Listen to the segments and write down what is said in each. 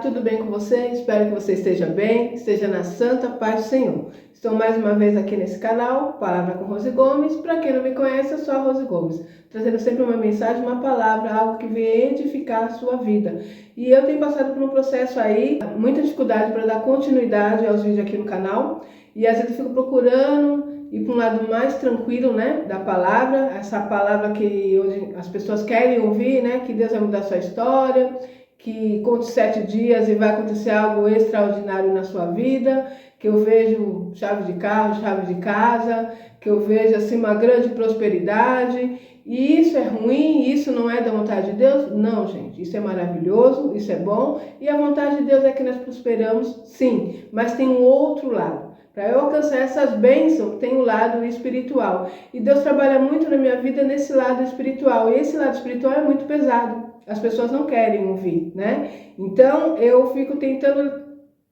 tudo bem com você? Espero que você esteja bem, esteja na santa paz do Senhor. Estou mais uma vez aqui nesse canal, Palavra com Rose Gomes. Para quem não me conhece, eu sou a Rose Gomes, trazendo sempre uma mensagem, uma palavra, algo que venha edificar a sua vida. E eu tenho passado por um processo aí, muita dificuldade para dar continuidade aos vídeos aqui no canal. E às vezes eu fico procurando ir para um lado mais tranquilo, né, da palavra, essa palavra que hoje as pessoas querem ouvir, né, que Deus vai mudar a sua história, que conte 7 dias e vai acontecer algo extraordinário na sua vida, que eu vejo chave de carro, chave de casa, que eu vejo assim uma grande prosperidade. E isso é ruim? Isso não é da vontade de Deus? Não, gente, isso é maravilhoso, isso é bom, e a vontade de Deus é que nós prosperamos, sim, mas tem um outro lado. Para eu alcançar essas bênçãos, tem o lado espiritual. E Deus trabalha muito na minha vida nesse lado espiritual. E esse lado espiritual é muito pesado. As pessoas não querem ouvir, né? Então, eu fico tentando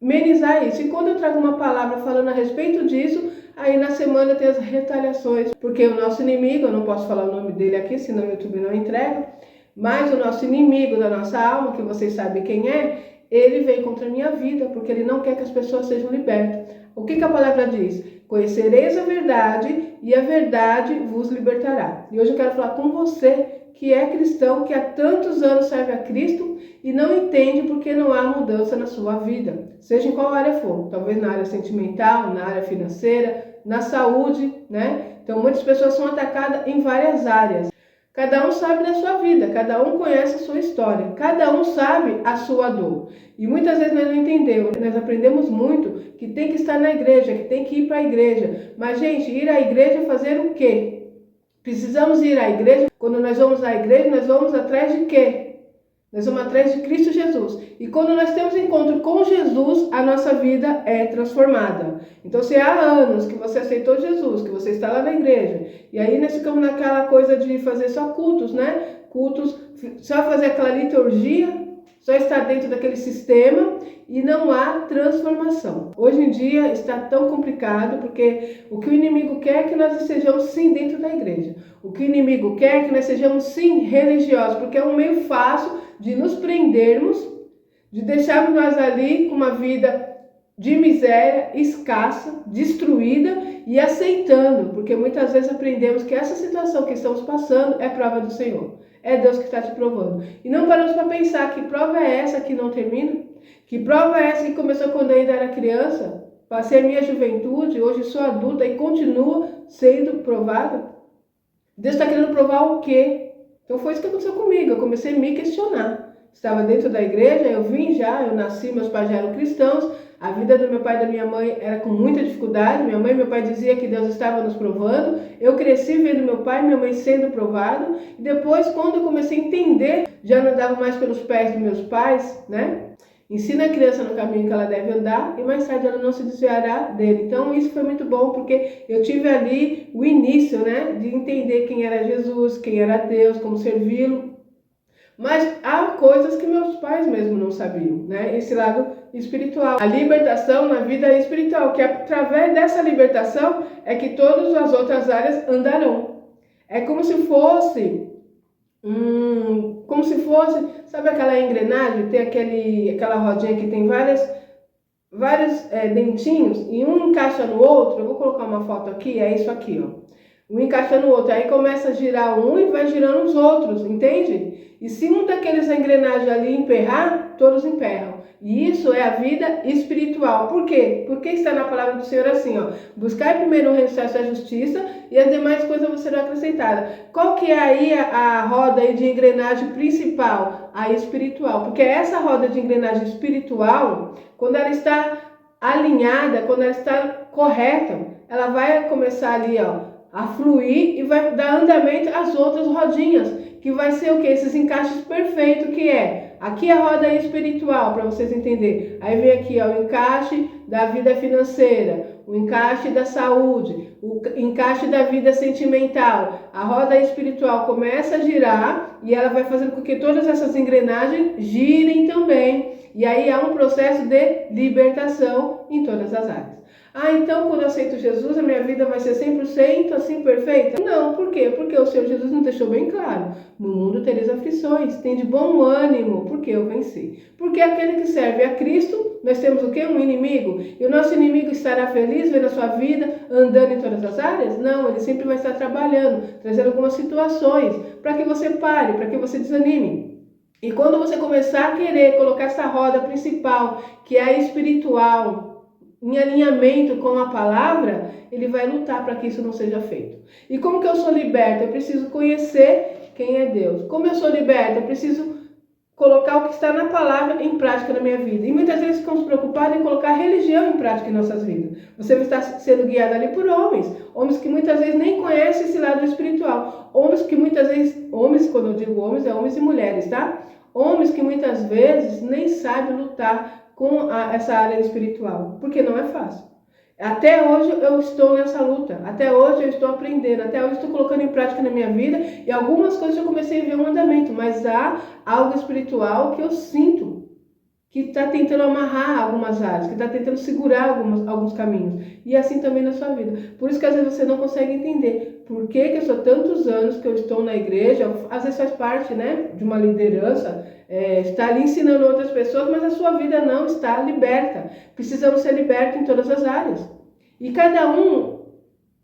amenizar isso. E quando eu trago uma palavra falando a respeito disso, aí na semana tem as retaliações. Porque o nosso inimigo, eu não posso falar o nome dele aqui, senão o YouTube não entrega, mas o nosso inimigo da nossa alma, que vocês sabem quem é, ele vem contra a minha vida, porque ele não quer que as pessoas sejam libertas. O que a palavra diz? Conhecereis a verdade e a verdade vos libertará. E hoje eu quero falar com você que é cristão, que há tantos anos serve a Cristo e não entende porque não há mudança na sua vida. Seja em qual área for, talvez na área sentimental, na área financeira, na saúde, né? Então muitas pessoas são atacadas em várias áreas. Cada um sabe da sua vida, cada um conhece a sua história, cada um sabe a sua dor. E muitas vezes nós não entendemos, nós aprendemos muito que tem que estar na igreja, que tem que ir para a igreja. Mas, gente, ir à igreja fazer o quê? Precisamos ir à igreja. Quando nós vamos à igreja, nós vamos atrás de quê? Nós vamos atrás de Cristo Jesus. E quando nós temos encontro com Jesus, a nossa vida é transformada. Então, se há anos que você aceitou Jesus, que você está lá na igreja, e aí nós ficamos naquela coisa de fazer só cultos, né? Cultos, só fazer aquela liturgia, só estar dentro daquele sistema e não há transformação. Hoje em dia está tão complicado porque o que o inimigo quer é que nós estejamos sim dentro da igreja. O que o inimigo quer é que nós sejamos sim religiosos, porque é um meio fácil de nos prendermos, de deixarmos nós ali com uma vida de miséria, escassa, destruída e aceitando, porque muitas vezes aprendemos que essa situação que estamos passando é prova do Senhor. É Deus que está te provando. E não paramos para pensar que prova é essa que não termina? Que prova é essa que começou quando eu ainda era criança? Passei a minha juventude, hoje sou adulta e continua sendo provada? Deus está querendo provar o quê? Então foi isso que aconteceu comigo. Eu comecei a me questionar. Estava dentro da igreja, eu nasci, meus pais já eram cristãos. A vida do meu pai e da minha mãe era com muita dificuldade. Minha mãe e meu pai diziam que Deus estava nos provando. Eu cresci vendo meu pai e minha mãe sendo provados. E depois, quando eu comecei a entender, já não andava mais pelos pés dos meus pais, né? Ensina a criança no caminho que ela deve andar e mais tarde ela não se desviará dele. Então isso foi muito bom porque eu tive ali o início, né, de entender quem era Jesus, quem era Deus, como servi-lo. Mas há coisas que meus pais mesmo não sabiam, né? Esse lado espiritual. A libertação na vida espiritual, que através dessa libertação é que todas as outras áreas andarão. É como se fosse... sabe aquela engrenagem? Tem aquela rodinha que tem vários dentinhos e um encaixa no outro. Eu vou colocar uma foto aqui, é isso aqui, ó. Um encaixa no outro, aí começa a girar um e vai girando os outros, entende? E se um daqueles engrenagens ali emperrar, todos emperram. E isso é a vida espiritual. Por quê? Porque está na palavra do Senhor assim, ó. Buscar primeiro o reino da sua justiça e as demais coisas vão ser acrescentadas. Qual que é aí a roda aí de engrenagem principal? A espiritual. Porque essa roda de engrenagem espiritual, quando ela está alinhada, quando ela está correta, ela vai começar ali, ó, a fluir e vai dar andamento às outras rodinhas, que vai ser o que? Esses encaixes perfeitos que é. Aqui a roda espiritual, para vocês entenderem. Aí vem aqui, ó, o encaixe da vida financeira, o encaixe da saúde, o encaixe da vida sentimental. A roda espiritual começa a girar e ela vai fazendo com que todas essas engrenagens girem também. E aí há um processo de libertação em todas as áreas. Ah, então quando eu aceito Jesus, a minha vida vai ser 100% assim perfeita? Não, por quê? Porque o Senhor Jesus nos deixou bem claro. No mundo tereis aflições, tem de bom ânimo, porque eu venci. Porque aquele que serve a Cristo, nós temos o quê? Um inimigo. E o nosso inimigo estará feliz vendo a sua vida andando em todas as áreas? Não, ele sempre vai estar trabalhando, trazendo algumas situações para que você pare, para que você desanime. E quando você começar a querer colocar essa roda principal, que é a espiritual, em alinhamento com a palavra, ele vai lutar para que isso não seja feito. E como que eu sou liberta? Eu preciso conhecer quem é Deus. Como eu sou liberta? Eu preciso colocar o que está na palavra em prática na minha vida. E muitas vezes ficamos preocupados em colocar a religião em prática em nossas vidas. Você está sendo guiado ali por homens que muitas vezes nem conhecem esse lado espiritual. Homens que muitas vezes, homens, quando eu digo homens, é homens e mulheres, tá? Homens que muitas vezes nem sabem lutar com essa área espiritual, porque não é fácil. Até hoje eu estou nessa luta, até hoje eu estou aprendendo, até hoje eu estou colocando em prática na minha vida e algumas coisas eu comecei a ver um andamento, mas há algo espiritual que eu sinto que está tentando amarrar algumas áreas, que está tentando segurar alguns caminhos. E assim também na sua vida. Por isso que às vezes você não consegue entender por que eu sou tantos anos que eu estou na igreja, às vezes faz parte, né, de uma liderança, está ali ensinando outras pessoas, mas a sua vida não está liberta. Precisamos ser libertos em todas as áreas. E cada um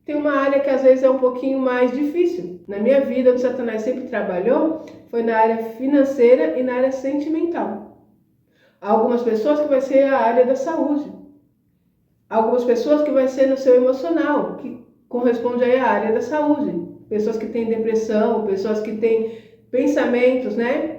tem uma área que às vezes é um pouquinho mais difícil. Na minha vida, onde Satanás sempre trabalhou, foi na área financeira e na área sentimental. Algumas pessoas que vai ser a área da saúde. Algumas pessoas que vai ser no seu emocional, que corresponde aí à área da saúde. Pessoas que têm depressão, pessoas que têm pensamentos, né,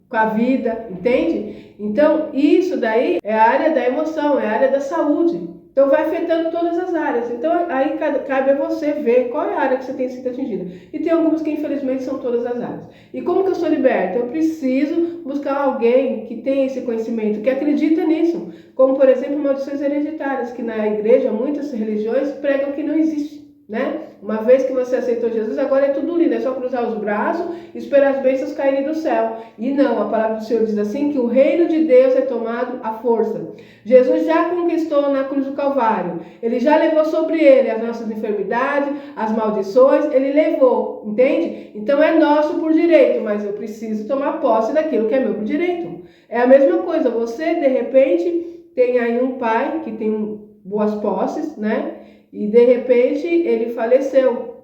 com a vida, entende? Então, isso daí é a área da emoção, é a área da saúde. Então, vai afetando todas as áreas. Então, aí cabe a você ver qual é a área que você tem sido atingida. E tem algumas que, infelizmente, são todas as áreas. E como que eu sou liberta? Eu preciso buscar alguém que tenha esse conhecimento, que acredita nisso. Como, por exemplo, maldições hereditárias, que na igreja, muitas religiões pregam que não existe, né? Uma vez que você aceitou Jesus, agora é tudo lindo, é só cruzar os braços e esperar as bênçãos caírem do céu. E não, a palavra do Senhor diz assim, que o reino de Deus é tomado à força. Jesus já conquistou na cruz do Calvário. Ele já levou sobre ele as nossas enfermidades, as maldições, ele levou, entende? Então é nosso por direito, mas eu preciso tomar posse daquilo que é meu por direito. É a mesma coisa, você de repente tem aí um pai que tem boas posses, né? E de repente ele faleceu.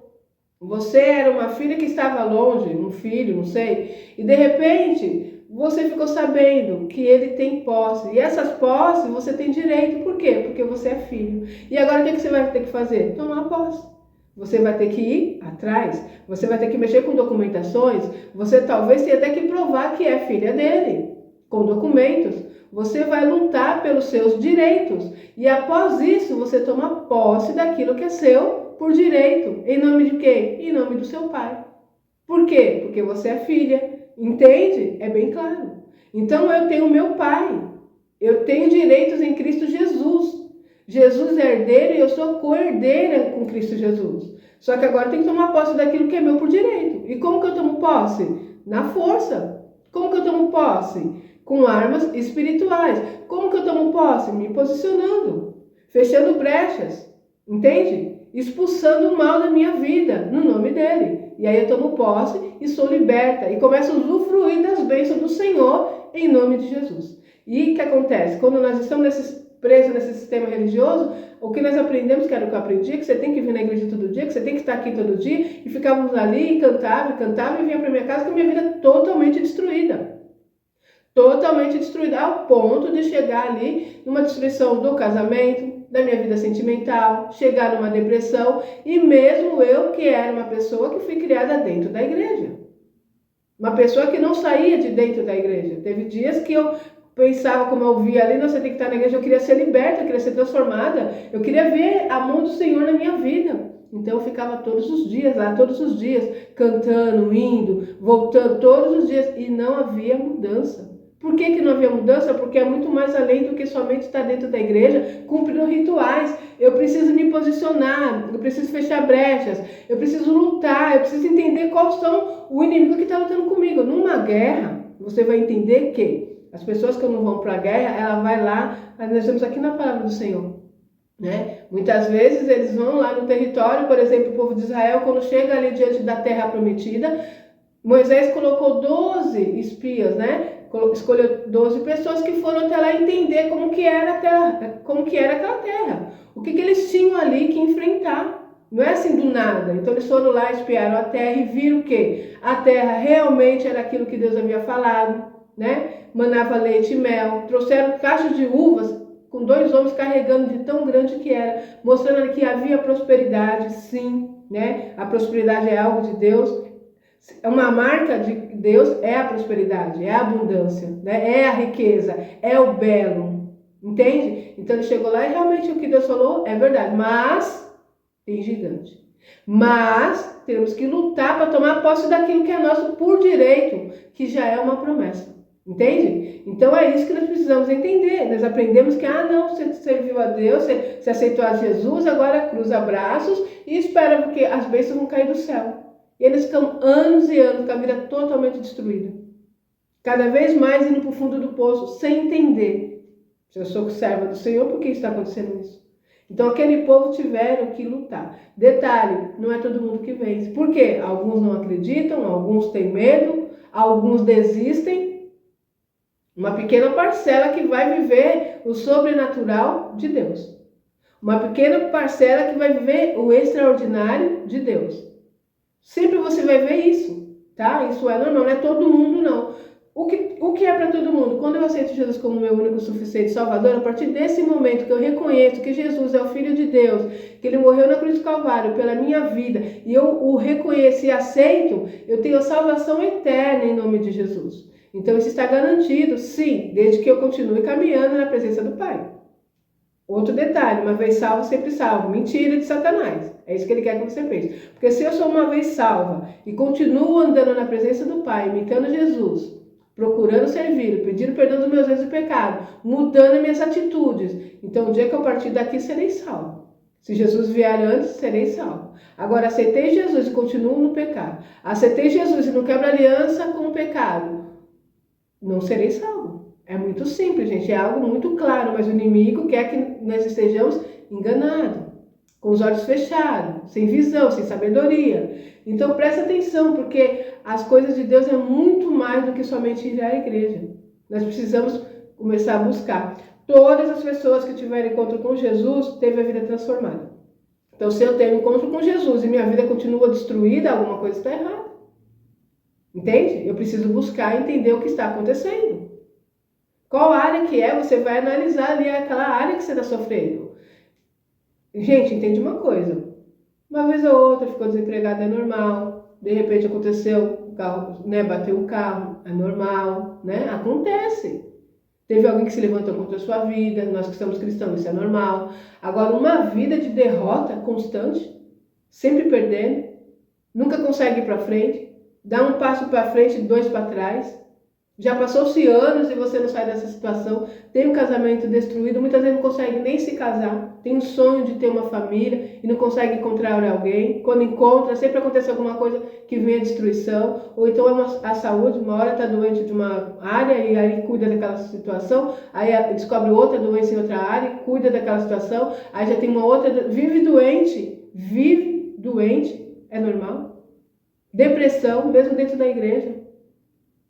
Você era uma filha que estava longe, um filho, não sei. E de repente você ficou sabendo que ele tem posse. E essas posses você tem direito. Por quê? Porque você é filho. E agora o que você vai ter que fazer? Tomar posse. Você vai ter que ir atrás. Você vai ter que mexer com documentações. Você talvez tenha até que provar que é filha dele. Com documentos. Você vai lutar pelos seus direitos. E após isso, você toma posse daquilo que é seu por direito. Em nome de quem? Em nome do seu pai. Por quê? Porque você é filha. Entende? É bem claro. Então eu tenho meu pai. Eu tenho direitos em Cristo Jesus. Jesus é herdeiro e eu sou co-herdeira com Cristo Jesus. Só que agora eu tenho que tomar posse daquilo que é meu por direito. E como que eu tomo posse? Na força. Como que eu tomo posse? Com armas espirituais. Como que eu tomo posse? Me posicionando, fechando brechas, entende? Expulsando o mal da minha vida, no nome dele. E aí eu tomo posse e sou liberta. E começo a usufruir das bênçãos do Senhor, em nome de Jesus. E o que acontece? Quando nós estamos presos nesse sistema religioso, o que nós aprendemos, que era o que eu aprendi, que você tem que vir na igreja todo dia, que você tem que estar aqui todo dia, e ficávamos ali, e cantava, e vinha para minha casa com a minha vida totalmente destruída. Totalmente destruída, ao ponto de chegar ali numa destruição do casamento, da minha vida sentimental, chegar numa depressão, e mesmo eu, que era uma pessoa que fui criada dentro da igreja. Uma pessoa que não saía de dentro da igreja. Teve dias que eu pensava, como eu via ali, não, você tem que estar na igreja, eu queria ser liberta, eu queria ser transformada, eu queria ver a mão do Senhor na minha vida. Então eu ficava todos os dias lá, todos os dias, cantando, indo, voltando, todos os dias, e não havia mudança. Por que não havia mudança? Porque é muito mais além do que somente estar dentro da igreja, cumprindo rituais. Eu preciso me posicionar, eu preciso fechar brechas, eu preciso lutar, eu preciso entender quais são o inimigo que está lutando comigo. Numa guerra, você vai entender que As pessoas que não vão para a guerra, ela vai lá, nós estamos aqui na palavra do Senhor, né? Muitas vezes eles vão lá no território, por exemplo, o povo de Israel, quando chega ali diante da terra prometida, Moisés colocou 12 espias, né? Escolheu 12 pessoas que foram até lá entender como que era a terra, como que era aquela terra, o que eles tinham ali que enfrentar. Não é assim do nada. Então eles foram lá, espiaram a terra e viram que a terra realmente era aquilo que Deus havia falado, né? Manava leite e mel. Trouxeram caixas de uvas com 2 homens carregando de tão grande que era, mostrando que havia prosperidade, sim, né? A prosperidade é algo de Deus. Uma marca de Deus é a prosperidade, é a abundância, né? É a riqueza, é o belo, entende? Então ele chegou lá e realmente o que Deus falou é verdade, mas tem gigante. Mas temos que lutar para tomar posse daquilo que é nosso por direito, que já é uma promessa. Entende? Então é isso que nós precisamos entender. Nós aprendemos que, não, você serviu a Deus, você aceitou a Jesus, agora cruza braços e espera porque as bênçãos vão cair do céu. E eles ficam anos e anos com a vida totalmente destruída. Cada vez mais indo para o fundo do poço, sem entender. Se eu sou serva do Senhor, por que está acontecendo isso? Então aquele povo tiveram que lutar. Detalhe, não é todo mundo que vence. Por quê? Alguns não acreditam, alguns têm medo, alguns desistem. Uma pequena parcela que vai viver o sobrenatural de Deus. Uma pequena parcela que vai viver o extraordinário de Deus. Sempre você vai ver isso, tá? Isso é normal, não é todo mundo não. O que é para todo mundo? Quando eu aceito Jesus como meu único e suficiente Salvador, a partir desse momento que eu reconheço que Jesus é o Filho de Deus, que Ele morreu na cruz do Calvário pela minha vida, e eu o reconheço e aceito, eu tenho a salvação eterna em nome de Jesus. Então isso está garantido, sim, desde que eu continue caminhando na presença do Pai. Outro detalhe, uma vez salvo, sempre salvo. Mentira de Satanás. É isso que ele quer que você pense. Porque se eu sou uma vez salva e continuo andando na presença do Pai, imitando Jesus, procurando servir, pedindo perdão dos meus erros e pecados, mudando as minhas atitudes, então o dia que eu partir daqui, serei salvo. Se Jesus vier antes, serei salvo. Agora, aceitei Jesus e continuo no pecado. Aceitei Jesus e não quebro aliança com o pecado. Não serei salvo. É muito simples, gente, é algo muito claro, mas o inimigo quer que nós estejamos enganados, com os olhos fechados, sem visão, sem sabedoria. Então presta atenção, porque as coisas de Deus é muito mais do que somente ir à igreja. Nós precisamos começar a buscar. Todas as pessoas que tiveram encontro com Jesus teve a vida transformada. Então se eu tenho encontro com Jesus e minha vida continua destruída, alguma coisa está errada. Entende? Eu preciso buscar e entender o que está acontecendo. Qual área que é, você vai analisar ali aquela área que você está sofrendo. Gente, entende uma coisa. Uma vez ou outra ficou desempregado, é normal. De repente aconteceu, o carro, né, bateu o carro, é normal, né? Acontece. Teve alguém que se levantou contra a sua vida, nós que somos cristãos, isso é normal. Agora, uma vida de derrota constante, sempre perdendo, nunca consegue ir para frente, dá um passo para frente e 2 para trás. Já passou-se anos e você não sai dessa situação, tem um casamento destruído, muitas vezes não consegue nem se casar, tem um sonho de ter uma família e não consegue encontrar alguém. Quando encontra, sempre acontece alguma coisa que vem a destruição, ou então é a saúde, uma hora está doente de uma área e aí cuida daquela situação, aí descobre outra doença em outra área e cuida daquela situação, aí já tem uma outra, vive doente, é normal. Depressão, mesmo dentro da igreja.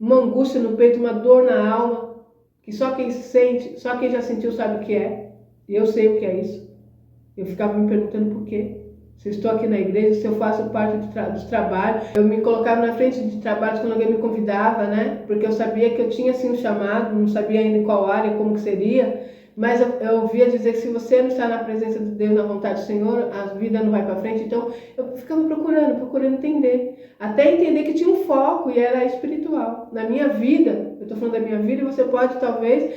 Uma angústia no peito, uma dor na alma, que só quem sente, só quem já sentiu sabe o que é. E eu sei o que é isso. Eu ficava me perguntando por quê. Se eu estou aqui na igreja, se eu faço parte dos trabalhos. Eu me colocava na frente de trabalhos quando alguém me convidava, né? Porque eu sabia que eu tinha assim um chamado, não sabia ainda em qual área, como que seria. Mas eu ouvia dizer que se você não está na presença de Deus, na vontade do Senhor, a vida não vai para frente. Então eu ficava procurando entender. Até entender que tinha um foco e era espiritual. Na minha vida, eu estou falando da minha vida, e você pode talvez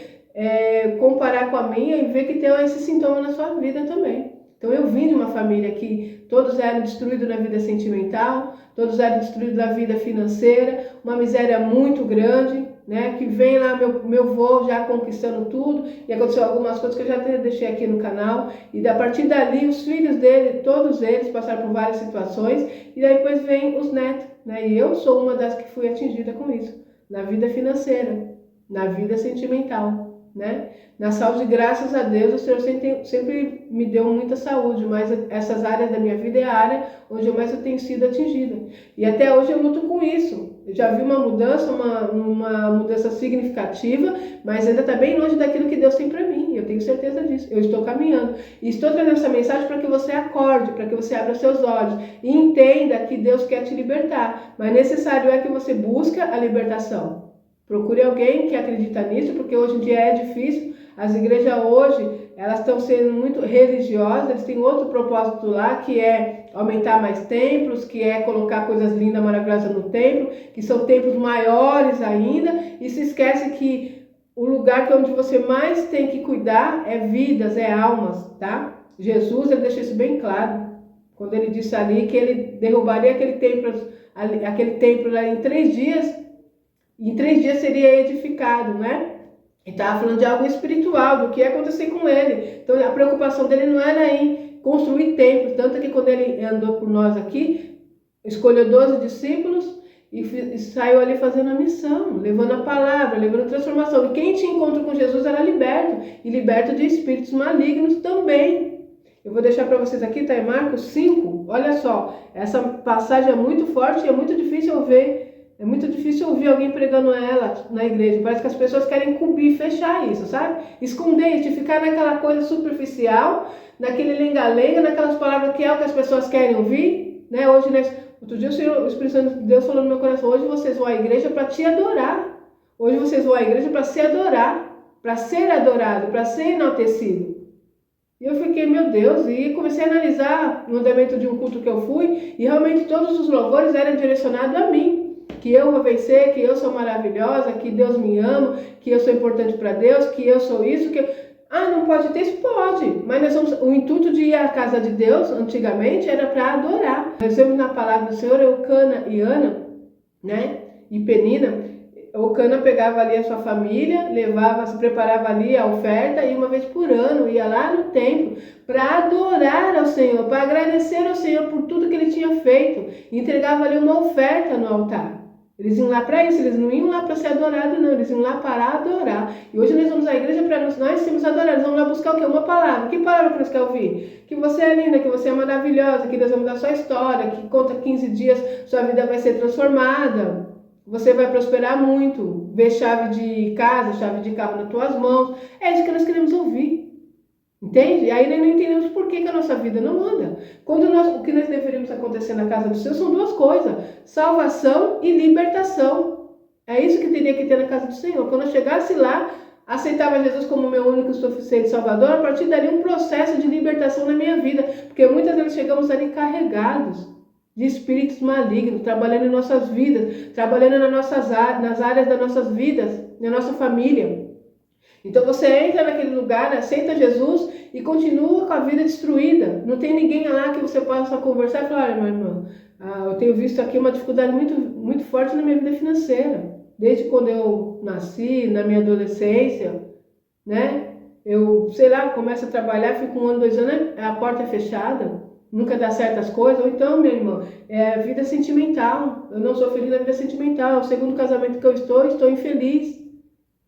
comparar com a minha e ver que tem esse sintoma na sua vida também. Então eu vim de uma família que todos eram destruídos na vida sentimental, todos eram destruídos na vida financeira, uma miséria muito grande, né? Que vem lá meu avô já conquistando tudo, e aconteceu algumas coisas que eu já deixei aqui no canal, e a partir dali os filhos dele, todos eles passaram por várias situações, e daí depois vem os netos, né? E eu sou uma das que fui atingida com isso, na vida financeira. na vida sentimental, né? Na saúde, graças a Deus, o Senhor sempre me deu muita saúde, mas essas áreas da minha vida é a área onde eu mais tenho sido atingida. E até hoje eu luto com isso. Eu já vi uma mudança, uma mudança significativa, mas ainda está bem longe daquilo que Deus tem para mim. Eu tenho certeza disso. Eu estou caminhando. E estou trazendo essa mensagem para que você acorde, para que você abra seus olhos e entenda que Deus quer te libertar. Mas necessário é que você busque a libertação. Procure alguém que acredita nisso, porque hoje em dia é difícil. As igrejas hoje, elas estão sendo muito religiosas, eles têm outro propósito lá, que é aumentar mais templos, que é colocar coisas lindas, maravilhosas no templo, que são templos maiores ainda, e se esquece que o lugar que é onde você mais tem que cuidar é vidas, é almas, tá? Jesus, ele deixou isso bem claro, quando ele disse ali que ele derrubaria aquele templo lá em 3 dias, e em 3 dias seria edificado, né? Ele estava falando de algo espiritual, do que ia acontecer com ele. Então a preocupação dele não era em construir templos, tanto que quando ele andou por nós aqui, escolheu 12 discípulos e saiu ali fazendo a missão, levando a palavra, levando a transformação. E quem tinha encontro com Jesus era liberto, e liberto de espíritos malignos também. Eu vou deixar para vocês aqui, tá em Marcos 5, olha só, essa passagem é muito forte e é muito difícil eu ver. É muito difícil ouvir alguém pregando ela na igreja. Parece que as pessoas querem cobrir, fechar isso, sabe? Esconder isso, ficar naquela coisa superficial, naquele lenga-lenga, naquelas palavras que é o que as pessoas querem ouvir, né? Hoje, outro dia o Espírito Santo de Deus falou no meu coração, hoje vocês vão à igreja para te adorar. Hoje vocês vão à igreja para se adorar, para ser adorado, para ser enaltecido. E eu fiquei, meu Deus, e comecei a analisar no andamento de um culto que eu fui, e realmente todos os louvores eram direcionados a mim. Que eu vou vencer, que eu sou maravilhosa, que Deus me ama, que eu sou importante para Deus, que eu sou isso, que... Ah, não pode ter isso? Pode. Mas o intuito de ir à casa de Deus, antigamente, era para adorar. Nós vemos na palavra do Senhor, Eucana e Ana, né? E Penina. Eucana pegava ali a sua família, levava, se preparava ali a oferta e uma vez por ano ia lá no templo para adorar ao Senhor, para agradecer ao Senhor por tudo que ele tinha feito. E entregava ali uma oferta no altar. Eles iam lá para isso, eles não iam lá para ser adorados, não, eles iam lá para adorar. E hoje nós vamos à igreja para nós sermos adorados, vamos lá buscar o quê? Uma palavra. Que palavra que nós queremos ouvir? Que você é linda, que você é maravilhosa, que Deus vai mudar a sua história, que conta 15 dias sua vida vai ser transformada. Você vai prosperar muito, ver chave de casa, chave de carro nas tuas mãos. É isso que nós queremos ouvir. Entende? E aí nós não entendemos por que a nossa vida não anda. O que nós deveríamos acontecer na casa do Senhor são 2 coisas: salvação e libertação. É isso que teria que ter na casa do Senhor. Quando eu chegasse lá, aceitava Jesus como meu único e suficiente Salvador, a partir dali um processo de libertação na minha vida. Porque muitas vezes chegamos ali carregados de espíritos malignos, trabalhando em nossas vidas, trabalhando nas áreas das nossas vidas, na nossa família. Então você entra naquele lugar, aceita Jesus e continua com a vida destruída. Não tem ninguém lá que você possa conversar e falar: olha, meu irmão, eu tenho visto aqui uma dificuldade muito, muito forte na minha vida financeira. Desde quando eu nasci, na minha adolescência, né? Eu, sei lá, começo a trabalhar, fico 1 ano, 2 anos, a porta é fechada. Nunca dá certas coisas. Ou então, meu irmão, é vida sentimental. Eu não sou feliz na vida sentimental. O segundo casamento que eu estou infeliz.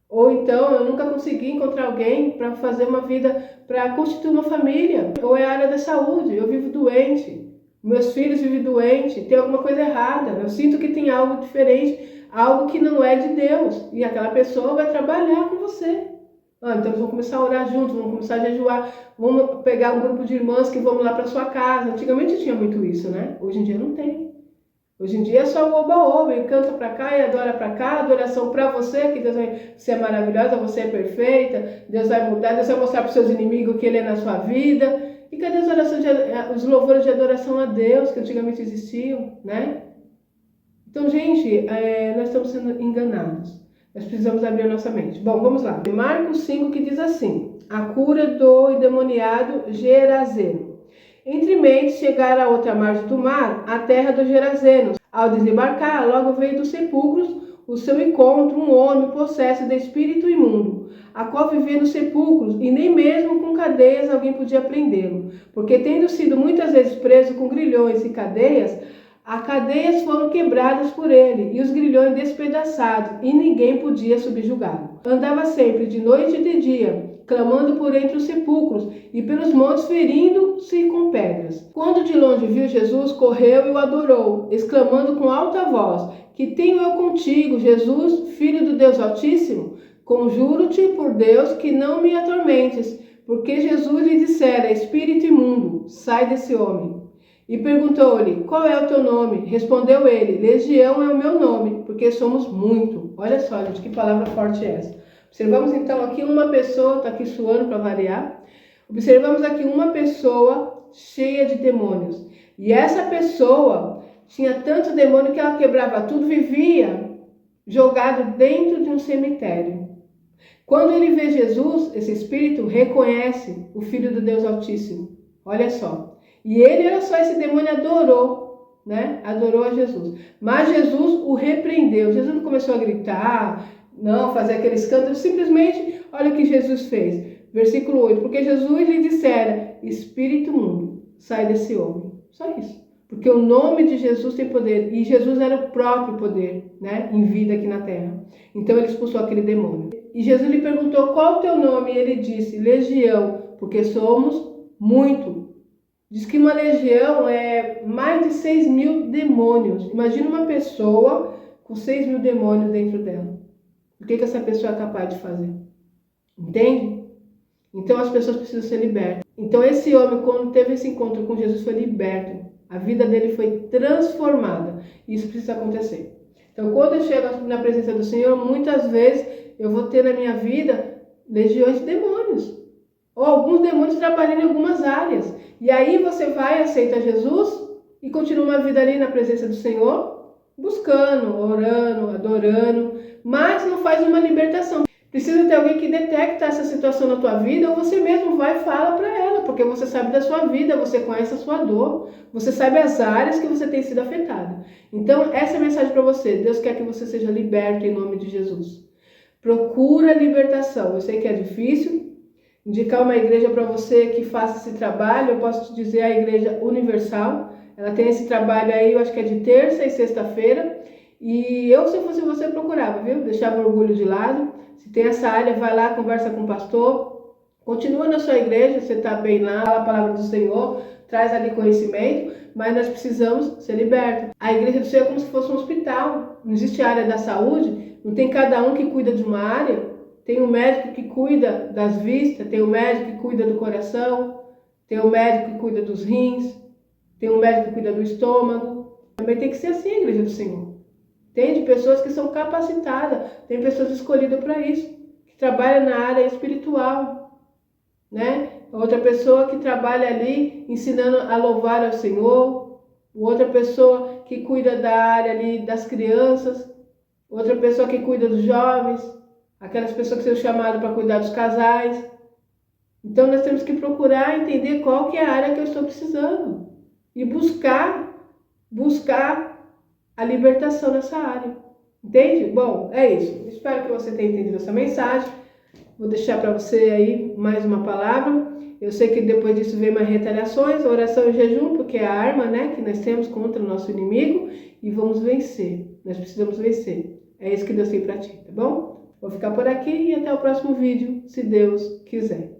Ou então, eu nunca consegui encontrar alguém para fazer uma vida, para constituir uma família. Ou é a área da saúde, eu vivo doente. Meus filhos vivem doentes, tem alguma coisa errada. Eu sinto que tem algo diferente, algo que não é de Deus. E aquela pessoa vai trabalhar com você. Então vamos começar a orar juntos, vamos começar a jejuar, vamos pegar um grupo de irmãs que vamos lá para sua casa. Antigamente tinha muito isso, né? Hoje em dia não tem. Hoje em dia é só o oba-oba, e canta para cá e adora para cá, adoração para você, que Deus vai ser maravilhosa, você é perfeita, Deus vai mudar, Deus vai mostrar para os seus inimigos que Ele é na sua vida. E cadê os louvores de adoração a Deus, que antigamente existiam, né? Então, gente, nós estamos sendo enganados. Nós precisamos abrir a nossa mente. Bom, vamos lá. Marcos 5, que diz assim: a cura do endemoniado Gerazeno. Entre mentes chegaram à outra margem do mar, a terra dos Gerazenos. Ao desembarcar, logo veio dos sepulcros o seu encontro um homem possesso de espírito imundo, a qual vivia nos sepulcros, e nem mesmo com cadeias alguém podia prendê-lo, porque tendo sido muitas vezes preso com grilhões e cadeias, As cadeias foram quebradas por ele e os grilhões despedaçados, e ninguém podia subjugá-lo. Andava sempre de noite e de dia, clamando por entre os sepulcros e pelos montes, ferindo-se com pedras. Quando de longe viu Jesus, correu e o adorou, exclamando com alta voz: Que tenho eu contigo, Jesus, Filho do Deus Altíssimo? Conjuro-te por Deus que não me atormentes, porque Jesus lhe dissera: Espírito imundo, sai desse homem. E perguntou-lhe: Qual é o teu nome? Respondeu ele: Legião é o meu nome, porque somos muito. Olha só, gente, que palavra forte é essa. Observamos então aqui uma pessoa, está aqui suando para variar. Observamos aqui uma pessoa cheia de demônios. E essa pessoa tinha tanto demônio que ela quebrava tudo, vivia jogado dentro de um cemitério. Quando ele vê Jesus, esse espírito reconhece o Filho do Deus Altíssimo. Olha só. E ele, olha só, esse demônio adorou, né? Adorou a Jesus. Mas Jesus o repreendeu. Jesus não começou a gritar, não, fazer aquele escândalo. Simplesmente, olha o que Jesus fez. Versículo 8. Porque Jesus lhe dissera: Espírito imundo, sai desse homem. Só isso. Porque o nome de Jesus tem poder. E Jesus era o próprio poder, né? Em vida aqui na terra. Então ele expulsou aquele demônio. E Jesus lhe perguntou: Qual o teu nome? E ele disse: Legião, porque somos muito. Diz que uma legião é mais de 6.000 demônios. Imagina uma pessoa com 6.000 demônios dentro dela. O que essa pessoa é capaz de fazer? Entende? Então as pessoas precisam ser libertas. Então esse homem, quando teve esse encontro com Jesus, foi liberto. A vida dele foi transformada. Isso precisa acontecer. Então quando eu chego na presença do Senhor, muitas vezes eu vou ter na minha vida legiões de demônios. Ou alguns demônios trabalhando em algumas áreas. E aí você vai, aceita Jesus e continua uma vida ali na presença do Senhor, buscando, orando, adorando, mas não faz uma libertação. Precisa ter alguém que detecta essa situação na tua vida, ou você mesmo vai e fala para ela, porque você sabe da sua vida, você conhece a sua dor, você sabe as áreas que você tem sido afetada. Então, essa é a mensagem para você. Deus quer que você seja liberto em nome de Jesus. Procura libertação. Eu sei que é difícil. Indicar uma igreja para você que faça esse trabalho, eu posso te dizer a Igreja Universal. Ela tem esse trabalho aí, eu acho que é de terça e sexta-feira. E eu, se fosse você, procurava, viu? Deixava o orgulho de lado. Se tem essa área, vai lá, conversa com o pastor. Continua na sua igreja, você está bem lá, fala a palavra do Senhor, traz ali conhecimento, mas nós precisamos ser libertos. A igreja do Senhor é como se fosse um hospital. Não existe área da saúde, não tem cada um que cuida de uma área. Tem um médico que cuida das vistas, tem um médico que cuida do coração, tem um médico que cuida dos rins, tem um médico que cuida do estômago. Também tem que ser assim a igreja do Senhor. Tem de pessoas que são capacitadas, tem pessoas escolhidas para isso, que trabalham na área espiritual, né? Outra pessoa que trabalha ali ensinando a louvar ao Senhor, outra pessoa que cuida da área ali das crianças, outra pessoa que cuida dos jovens, aquelas pessoas que são chamadas para cuidar dos casais. Então nós temos que procurar entender qual que é a área que eu estou precisando e buscar a libertação nessa área. Entende? Bom, é isso. Espero que você tenha entendido essa mensagem. Vou deixar para você aí mais uma palavra. Eu sei que depois disso vem mais retaliações, oração e jejum, porque é a arma, né, que nós temos contra o nosso inimigo, e vamos vencer. Nós precisamos vencer. É isso que Deus tem para ti, tá bom? Vou ficar por aqui e até o próximo vídeo, se Deus quiser.